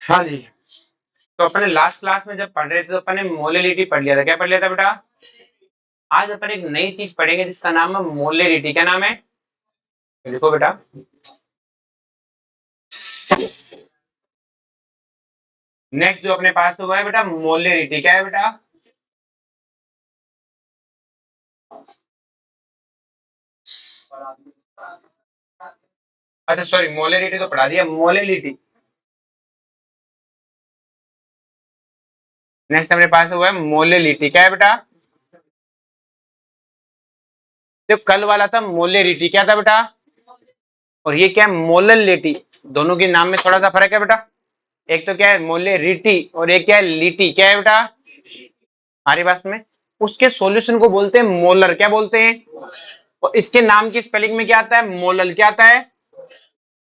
हाँ जी। तो अपने लास्ट क्लास में जब पढ़ रहे थे तो अपन ने मोलैलिटी पढ़ लिया था। क्या पढ़ लिया था बेटा? आज अपन एक नई चीज पढ़ेंगे जिसका नाम है मोलैलिटी। क्या नाम है? लिखो बेटा। नेक्स्ट जो अपने पास हुआ है बेटा मोलैलिटी। क्या है बेटा? अच्छा सॉरी, मोलैलिटी तो पढ़ा दिया। मोलैलिटी नेक्स्ट अपने पास हुआ है मोलैलिटी। क्या है बेटा? जो कल वाला था मोलैलिटी क्या था बेटा? और ये क्या है मोलैलिटी? दोनों के नाम में थोड़ा सा फर्क है बेटा। एक तो क्या है मोलैलिटी और एक क्या है लिटी। क्या है बेटा? हमारी बात में उसके सॉल्यूशन को बोलते हैं मोलर। क्या बोलते हैं? और इसके नाम की स्पेलिंग में क्या आता है? मोलल। क्या आता है?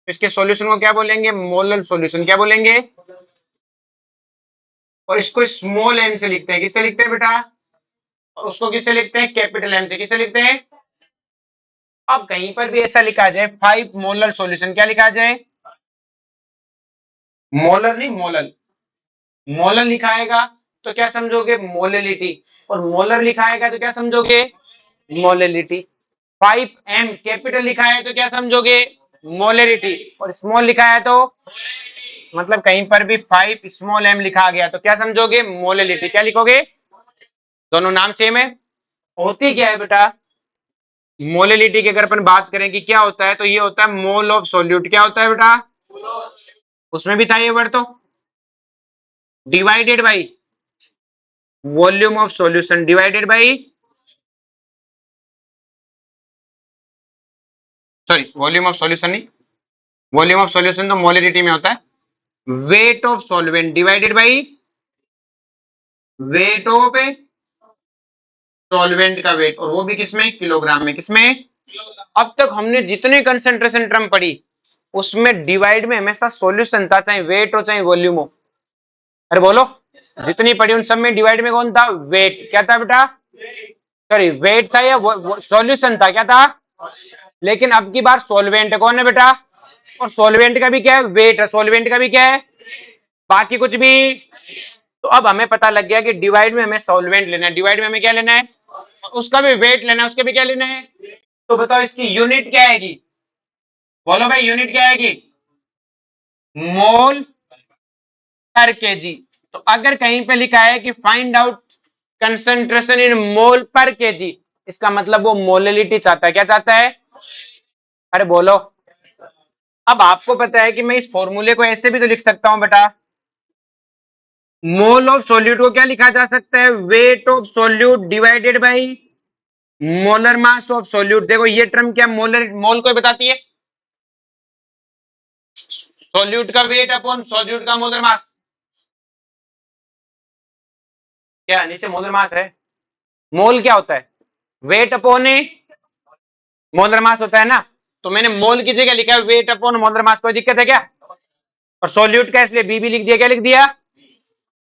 इसके सॉल्यूशन को क्या बोलेंगे? Molal solution. क्या बोलेंगे? और इसको स्मॉल एम से लिखते हैं। किससे लिखते हैं बेटा? और उसको किससे लिखते हैं? कैपिटल एम से। किससे लिखते हैं? अब कहीं पर भी ऐसा लिखा जाए 5 मोलर सॉल्यूशन, क्या लिखा जाए? मोलर नहीं मोलल। मोलर लिखाएगा तो क्या समझोगे? मोलैलिटी। और मोलर लिखाएगा तो क्या समझोगे? मोलैलिटी। 5 M कैपिटल लिखा है तो क्या समझोगे? मोलैरिटी। और स्मॉल लिखा है तो मतलब कहीं पर भी 5 स्मॉल M लिखा गया तो क्या समझोगे? मोलैलिटी। क्या लिखोगे? दोनों नाम सेम है। होती क्या है बेटा? मोलैलिटी की अगर अपन बात करें कि क्या होता है तो ये होता है मोल ऑफ सॉल्यूट। क्या होता है बेटा? उसमें भी था ये वर्ड तो। Divided by volume of solution. Divided by sorry volume of solution नहीं, वॉल्यूम ऑफ सॉल्यूशन तो मोलैरिटी में होता है। Weight of solvent divided by weight of solvent का वेट, और वो भी किसमें? किलोग्राम में। किसमें? अब तक हमने जितने कंसेंट्रेशन टर्म पढ़ी उसमें डिवाइड में हमेशा सॉल्यूशन था, चाहे वेट हो चाहे वॉल्यूम हो। अरे बोलो। जितनी पढ़ी उन सब में डिवाइड में कौन था? वेट। क्या था बेटा? सॉरी वेट था या सॉल्यूशन था? क्या था? लेकिन अब की बार सॉल्वेंट कौन है बेटा? और सॉल्वेंट का भी क्या है? वेट है। सॉल्वेंट का भी क्या है? बाकी कुछ भी। तो अब हमें पता लग गया कि डिवाइड में हमें सॉल्वेंट लेना है, डिवाइड में हमें क्या लेना है? उसका भी वेट लेना है, उसके भी क्या लेना है? तो बताओ इसकी यूनिट क्या आएगी? बोलो भाई यूनिट क्या आएगी? मोल पर केजी। तो अगर कहीं पे लिखा है कि फाइंड आउट कंसंट्रेशन इन मोल पर केजी, इसका मतलब वो मोलैलिटी चाहता है। क्या चाहता है? अरे बोलो। अब आपको पता है कि मैं इस फॉर्मूले को ऐसे भी तो लिख सकता हूं बेटा। मोल ऑफ सोल्यूट को क्या लिखा जा सकता है? Weight of solute divided by molar mass of solute. देखो ये टर्म क्या मोलर मोल को बताती है? सोल्यूट का वेट अपॉन सोल्यूट का मोलर मास। क्या नीचे मोलर मास है? मोल क्या होता है? वेट अपॉन मोलर मास होता है ना। तो मैंने मोल की जगह लिखा है वेट अपॉन मोलर मास। कोई दिक्कत है क्या? और सोल्यूट का इसलिए बी भी लिख दिया। क्या लिख दिया?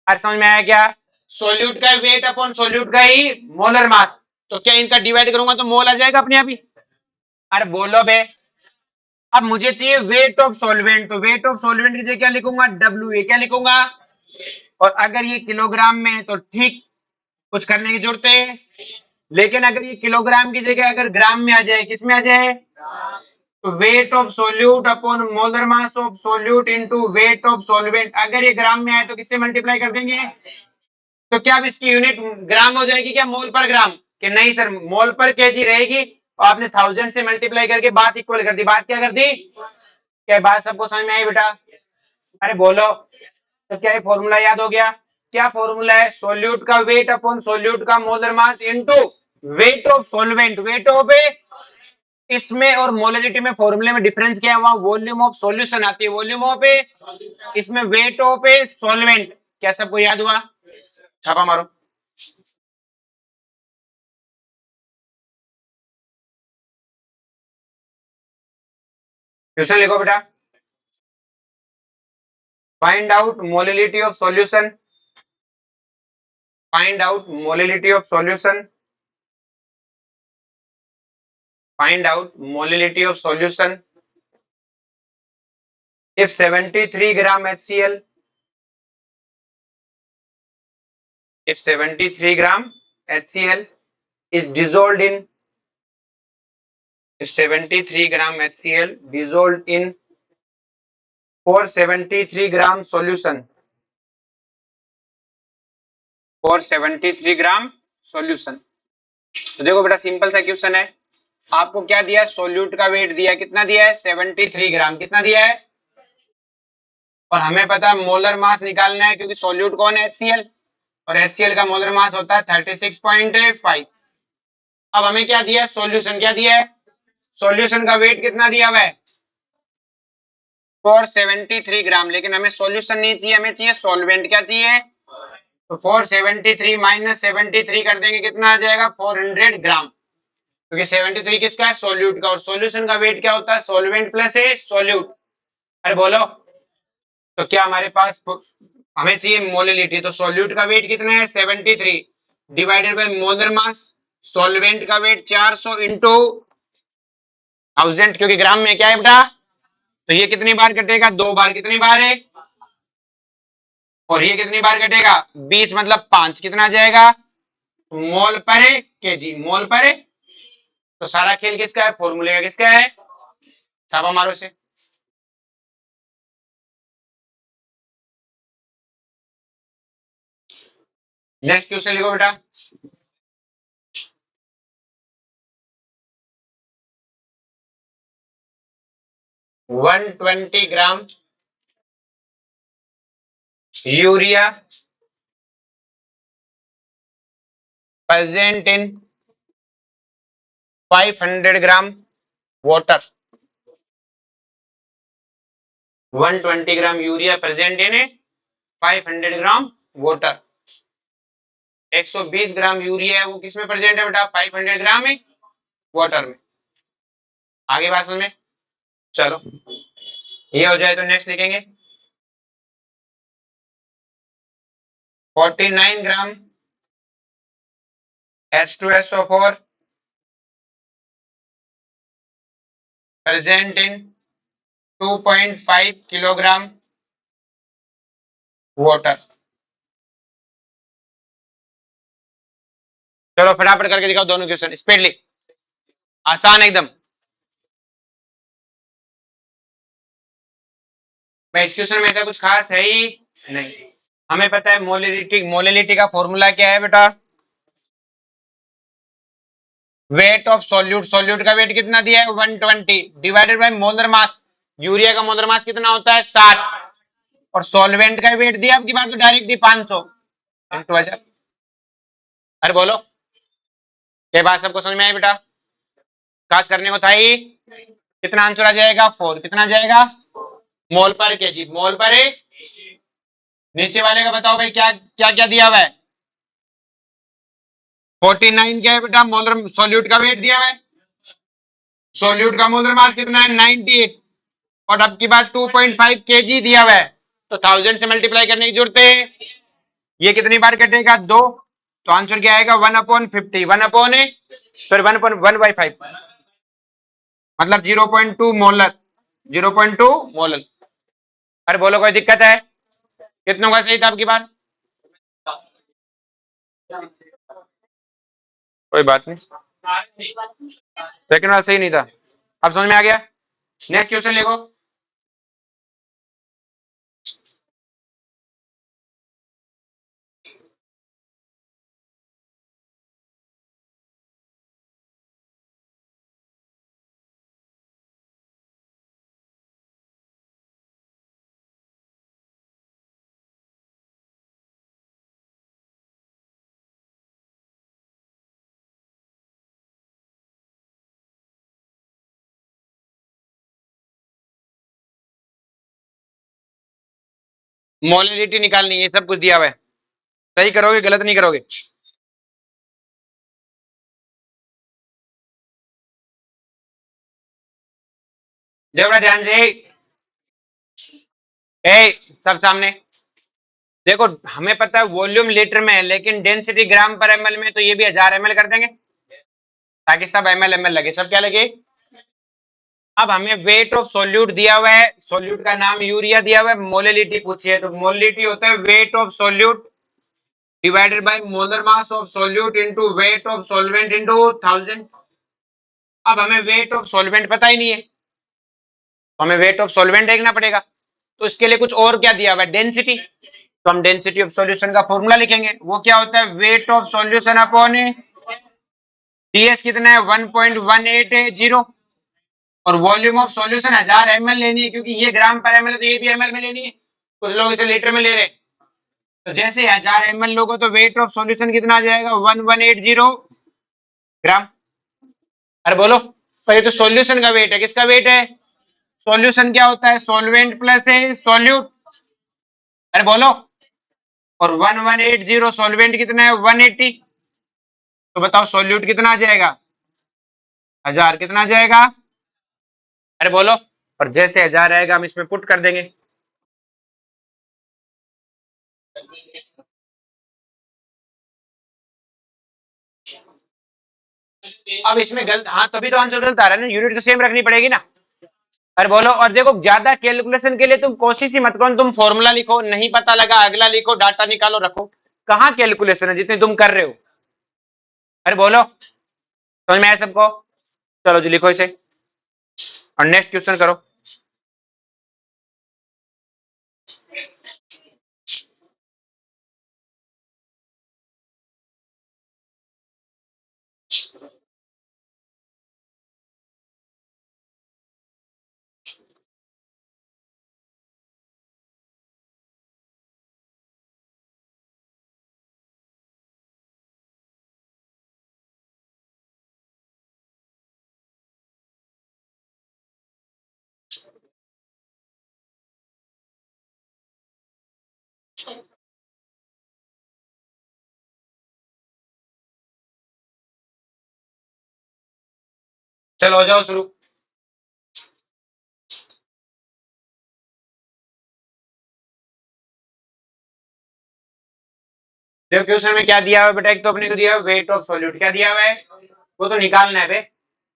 अरे समझ में आया क्या? सोल्यूट का वेट अपॉन सोल्यूट का ही मोलर मास। तो क्या इनका डिवाइड करूंगा तो मोल आ जाएगा अपने आप ही? अरे बोलो बे। अब मुझे चाहिए वेट ऑफ सॉल्वेंट, तो वेट ऑफ सॉल्वेंट की जगह क्या लिखूंगा? WA। क्या लिखूंगा? और अगर ये किलोग्राम में है तो ठीक, कुछ करने की जरूरत है। लेकिन अगर ये किलोग्राम की जगह अगर ग्राम में आ जाए, किस में आ जाए? तो weight of solute upon molar mass of solute into weight of solvent. अगर ये ग्राम में आए तो किससे मल्टीप्लाई कर देंगे? तो क्या अब इसकी यूनिट ग्राम हो जाएगी क्या? मोल पर ग्राम? कि नहीं सर, मोल पर केजी रहेगी। और आपने 1000 से मल्टीप्लाई करके बात इक्वल कर दी। बात क्या कर दी? क्या बात सबको समझ में आई बेटा? अरे बोलो। तो क्या ये फॉर्मूला याद हो गया? क्या फॉर्मूला है? सोल्यूट का वेट अपॉन सोल्यूट का molar mass into weight of solvent. Weight of इसमें और मोलरिटी में फॉर्मूले में डिफरेंस क्या है? वहां वॉल्यूम ऑफ सॉल्यूशन आती है, वॉल्यूम ऑफ इसमें वेट ऑफ सॉल्वेंट। क्या सबको याद हुआ? छापा मारो। क्वेश्चन लिखो बेटा। Find out molality of solution. Find out molality of solution. Find out molality of solution if 73 gram HCl if 73 gram HCl is dissolved in, if 73 gram HCl dissolved in 473 gram solution, 473 gram solution. तो देखो बेटा simple सा question है, आपको क्या दिया है, solute का वेट दिया है, कितना दिया है 73 ग्राम, कितना दिया है, और हमें पता है मोलर मास निकालना है क्योंकि सोल्यूट कौन है HCl, और HCl का मोलर मास होता है 36.5। अब हमें क्या दिया है, सॉल्यूशन क्या दिया है, सॉल्यूशन का वेट कितना दिया हुआ है 473 ग्राम, लेकिन हमें सॉल्यूशन नहीं चाहिए, हमें चाहिए सॉल्वेंट, क्या चाहिए, तो 473 माइनस 73 कर देंगे, कितना आ जाएगा 400 ग्राम, क्योंकि 73 किसका है, सोल्यूट का, और सॉल्यूशन का वेट क्या होता है, सॉल्वेंट प्लस ए सोल्यूट। अरे बोलो, तो क्या हमारे पास, हमें चाहिए मोलिलिटी, तो सोल्यूट का वेट कितना है 73 divided by molar mass, solvent का वेट 400 इंटू 1000, क्योंकि ग्राम में क्या है बेटा, तो ये कितनी बार कटेगा, 2 बार, कितनी बार है, और ये कितनी बार कटेगा 20 मतलब 5, कितना आ जाएगा मोल पर केजी, मोल पर। तो सारा खेल किसका है, फॉर्मूले का किसका है, छापा मारो से। नेक्स्ट क्वेश्चन लिखो बेटा, 120 gram urea present in 500 gram water, 120 gram urea present in 500 gram water, 120 gram urea है वो किसमें प्रेजेंट है बेटा, 500 ग्राम में वाटर में। आगे बात समझ में, चलो ये हो जाए तो नेक्स्ट लिखेंगे 49 ग्राम H2SO4 present in 2.5 kilogram water. चलो फटाफट करके दिखाओ दोनों क्वेश्चन स्पीडली, आसान एकदम। मैं इस क्वेश्चन में ऐसा कुछ खास है ही नहीं, हमें पता है मोलिलिटी, मोलिलिटी का फॉर्मूला क्या है बेटा, वेट ऑफ सॉल्यूट, सॉल्यूट का वेट कितना दिया है 120 divided by molar mass, urea का मोलर मास कितना होता है 60, और सॉल्वेंट का वेट दिया आपकी बात तो डायरेक्ट दी 500 इंटू 1000। अरे बोलो, ये बात सबको समझ में आई बेटा, खास करने को था ही, कितना आंसर आ जाएगा 4, कितना जाएगा मोल पर केजी, मोल पर है। नीचे वाले का बताओ भाई क्या क्या क्या दिया हुआ है, 49 क्या है बेटा मोलर, सॉल्यूट का वेट दिया हुआ है, सॉल्यूट का मोलर मास कितना है 98, और अब की बात 2.5 केजी दिया हुआ है, तो 1000 से मल्टीप्लाई करने की जरूरत है, ये कितनी बार कटेगा 2, तो आंसर क्या आएगा 1/50, 1 अपॉन सॉरी 1/1/5 मतलब 0.2 मोलर, 0.2 मोलर। अरे बोलो कोई दिक्कत है, कितनों का सही था आपकी बात, कोई बात नहीं, सेकंड वाला सही नहीं था, अब समझ में आ गया। नेक्स्ट क्वेश्चन लिखो, मोलिलिटी निकालनी है, ये सब कुछ दिया हुआ है, सही करोगे गलत नहीं करोगे। जरा ध्यान से, सब सामने देखो, हमें पता है वॉल्यूम लीटर में है लेकिन डेंसिटी ग्राम पर एमएल में, तो ये भी 1000 ml कर देंगे ताकि सब एमएल एमएल लगे, सब क्या लगे। अब हमें वेट ऑफ सोल्यूट दिया हुआ है, सोल्यूट का नाम यूरिया दिया हुआ है, मोलिलिटी पूछी है, तो मोलिलिटी होता है weight of solute divided by molar mass of solute into weight of solvent into 1000। अब हमें वेट ऑफ सॉल्वेंट पता ही नहीं है, तो हमें वेट ऑफ सॉल्वेंट देखना पड़ेगा। तो इसके लिए कुछ और क्या दिया हुआ है, डेंसिटी। तो हम डेंसिटी ऑफ सॉल्यूशन का फॉर्मूला लिखेंगे, वो क्या होता है, weight of solution upon DS कितना है 1.180, और वॉल्यूम ऑफ सॉल्यूशन 1000 ml लेनी है, क्योंकि ये ग्राम पर ml है तो ये भी ml में लेनी है, कुछ लोग इसे लीटर में ले रहे हैं। तो जैसे 1000 ml लोगो तो वेट ऑफ सॉल्यूशन कितना आ जाएगा 1180 ग्राम। अरे बोलो, पर ये तो सॉल्यूशन का वेट है, किसका वेट है, सॉल्यूशन क्या होता है, सॉल्वेंट प्लस है सॉल्यूट। अरे बोलो, और 1180 सॉल्वेंट कितना है 180, तो बताओ सॉल्यूट कितना आ जाएगा 1000, कितना आ जाएगा। अरे बोलो, और जैसे 1000 आएगा हम इसमें पुट कर देंगे। अब इसमें गलत, हाँ तभी तो आंसर गलत आ रहा है ना, यूनिट तो सेम रखनी पड़ेगी ना। अरे बोलो, और देखो ज्यादा कैलकुलेशन के लिए तुम कोशिश ही मत करो, तुम फॉर्मूला लिखो, नहीं पता लगा अगला लिखो, डाटा निकालो रखो, कहाँ कैलकुलेशन है जितने तुम कर रहे हो। अरे बोलो, समझ में आया सबको, चलो जी लिखो इसे और नेक्स्ट क्वेश्चन करो। चलो हो जाओ शुरू। देखो क्वेश्चन में क्या दिया हुआ है बेटा, एक तो अपने को दिया हुआ वेट ऑफ सॉल्यूट, क्या दिया हुआ है वो तो निकालना है बे।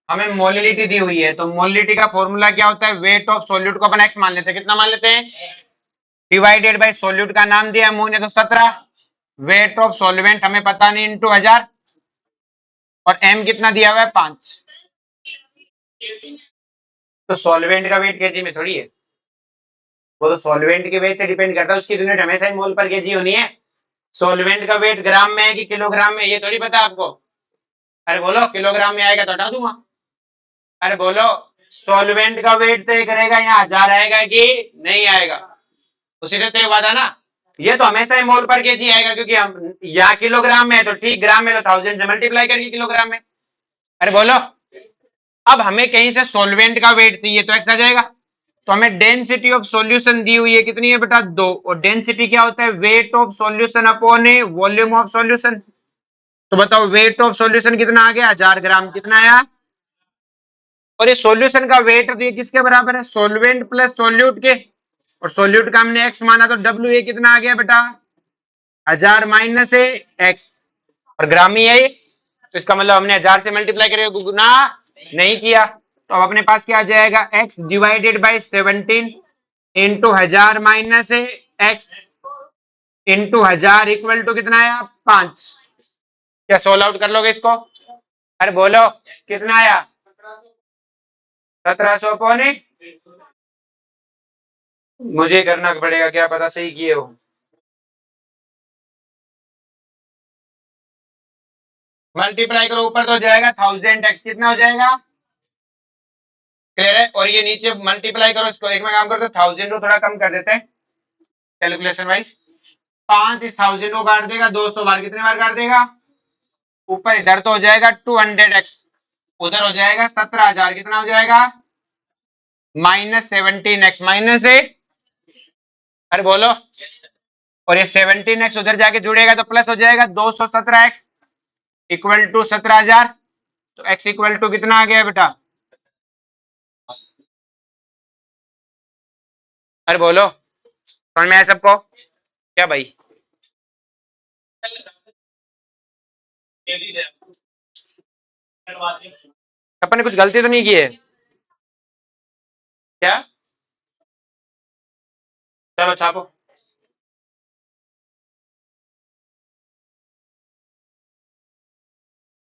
हमें मोलिलिटी दी हुई है, तो मोलिलिटी का फॉर्मूला क्या होता है, वेट ऑफ सॉल्यूट को अपन एक्स मान लेते हैं, कितना मान लेते हैं, डिवाइडेड बाय सॉल्यूट का नाम दिया अमोनिया तो 17, वेट ऑफ सॉल्वेंट हमें पता नहीं इंटू 1000, और एम कितना दिया हुआ है 5। तो सॉल्वेंट का वेट केजी में थोड़ी है, वो तो सॉल्वेंट के वेट से डिपेंड करता है, उसकी यूनिट हमेशा ही मोल पर केजी होनी है। सॉल्वेंट का वेट ग्राम में है कि किलोग्राम में, ये थोड़ी पता आपको। अरे बोलो, किलोग्राम में आएगा तो हटा दूंगा। अरे बोलो, सॉल्वेंट का वेट तय करेगा यहाँ 1000 आएगा कि नहीं आएगा, उसी से तय हुआ था ना। ये तो हमेशा ही मोल पर केजी आएगा, क्योंकि हम यहाँ किलोग्राम में है तो ठीक, ग्राम में तो 1000 से मल्टीप्लाई करके किलोग्राम में। अरे बोलो, अब हमें कहीं से सॉल्वेंट का वेट चाहिए तो एक्स आ जाएगा, तो हमें डेंसिटी ऑफ सॉल्यूशन दी हुई है कितनी है बेटा 2, और डेंसिटी क्या होता है, weight of solution upon A volume of solution. तो बताओ वेट ऑफ सॉल्यूशन कितना आ गया 1000 ग्राम, कितना आया, और ये सॉल्यूशन का वेट तो ये किसके बराबर है, सॉल्वेंट प्लस सॉल्यूट के, और सॉल्यूट का हमने एक्स माना तो डब्ल्यू ए कितना आ गया बेटा 1000 माइनस ए एक्स, और ग्राम ही है ये, तो इसका मतलब हमने 1000 से मल्टीप्लाई करके गुना नहीं किया, तो अब अपने पास क्या आ जाएगा x divided by 17 into 1000 minus x into 1000 equal to कितना आया 5। क्या सोल्व आउट कर लोगे इसको, अरे बोलो कितना आया 1700 पौने, मुझे करना पड़ेगा, क्या पता सही किए हो। मल्टीप्लाई करो, ऊपर तो हो जाएगा 1000x, कितना हो जाएगा, क्लियर है, और ये नीचे मल्टीप्लाई करो इसको, एक में काम करते 1000 को थोड़ा कम कर देते हैं कैलकुलेशन वाइज, 5 इस 1000 को काट देगा 200 बार, कितने बार काट देगा, ऊपर इधर तो हो जाएगा 200x, उधर हो जाएगा 17000, कितना हो जाएगा माइनस 17x माइनस 8। अरे बोलो, और ये 17x उधर जाके जुड़ेगा तो प्लस हो जाएगा 217x इक्वल टू 17000, तो x इक्वल टू कितना आ गया बेटा, अरे बोलो समझ में आया सबको, क्या भाई अपन ने कुछ गलती तो नहीं की है क्या, चलो छापो।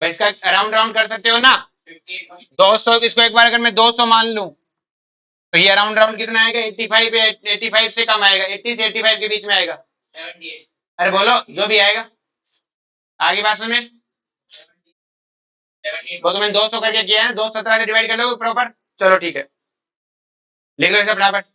तो इसका राउंड राउंड कर सकते हो ना 200, इसको एक बार अगर मैं 200 मान लूं तो ये राउंड राउंड कितना आएगा 85 या 85 से कम आएगा 80 से 85 के बीच में आएगा। अरे बोलो जो भी आएगा आगे बात सुने वो तो मैंने 200 करके किया है 217 से डिवाइड कर लो प्रॉपर। चलो ठीक है लिख लो इसे फटाफट।